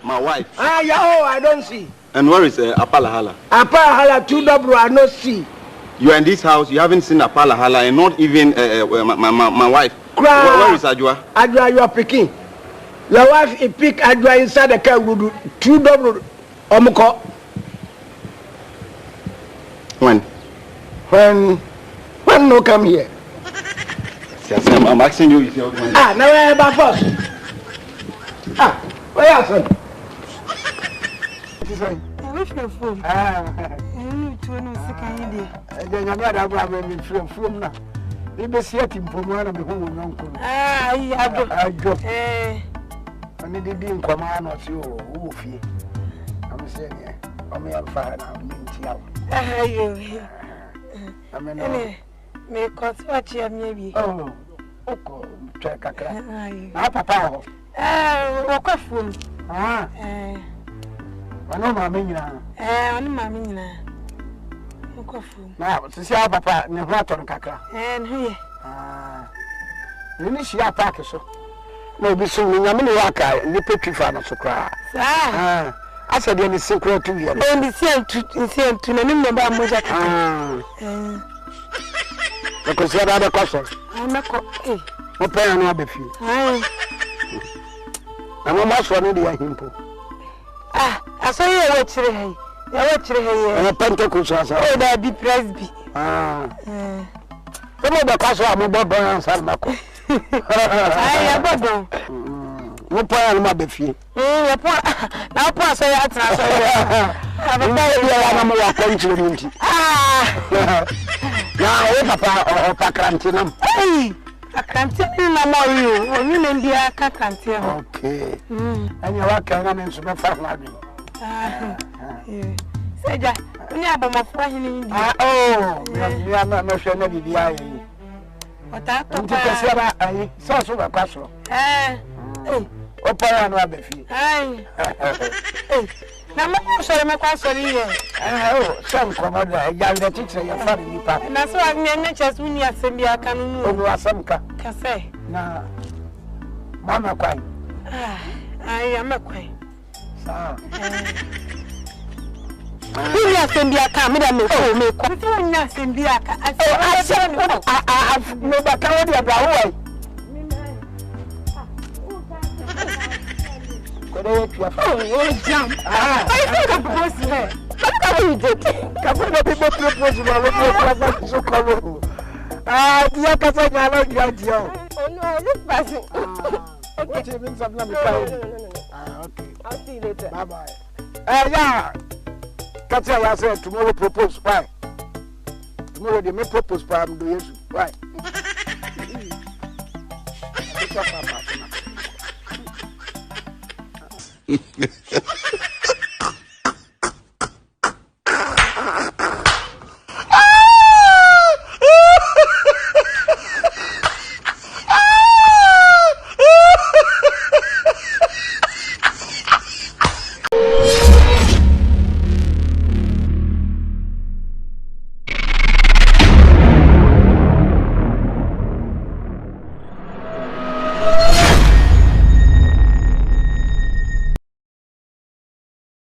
My wife. Ah, yeah, oh, I don't see. And where is Apalahala? Apalahala, 2 double, I don't see. You are in this house, you haven't seen Apalahala, and not even my wife. Where is Ajwa? Ajwa, you are picking. Your wife, he pick Ajwa inside the car, 2 double, Omoko. When no come here? Yes, I'm asking you if you're going. Ah, now I have a first. Ah, where are you? What is it? I wish your phone. Ah, You two know second idea. then I'm not having from now. You be see it in Pomona, be home, uncle. Ah, yeah, I go. eh. I need to be in command of you, Woofy. I'm saying, yeah, I'm here fire now. Ah, you. I mean, Me cause what you maybe. oh, okay, check a crack. Ah, Papa. walk a phone. Ah, Eh, I know my minion now. on my mina. Walk a phone. Now, to see our papa, no water on Cacra. And here. Ah, you need to attack so. Maybe soon, I'm in the waka, and you put you for us to cry. Ah, I said, any secret to you. don't be sent to the name of Moja. Because you're other question. I'm a cock. No prayer, no other few. Ah, I'm almost one of the himpo. I saw you watch your hay. You watch your hay. And a Pentecost. Oh, that be Presby. Ah, some of the castle, I'm about to answer my call. I am a bubble. No prayer, no other few. Now, pass I have a Country. Ah, Now, Papa or Pacrantinum. hey, I can't tell you no more. You mean the I can't tell. Okay. And you're working on it, so no fun. Ah, say that. We have my friend. Oh, you are not sure that you are. What I I'm thought just saying, so so a castle. Ah, Oh, prayer, no other few. hey. Now, I'm sorry, my question here. Oh, some commander, I got the teacher, your father, you pack. And I saw I mean, just when you send me a canoe. Oh, some car. Can say, Now, Mamma crying. I am a queen. Ah, You send me a camera, me call me. Continue not send me a car. I said, I've never told you about it. oh, jump. I think I'm supposed to say. What you did? Come on, people propose so called. Ah, dear Cassandra, I love you. Oh, no, this person. What you mean, some number? No. Okay. I'll see you later. Bye bye. Yeah. Cassandra, I said tomorrow propose pie. Tomorrow they may propose pie. I'm doing why?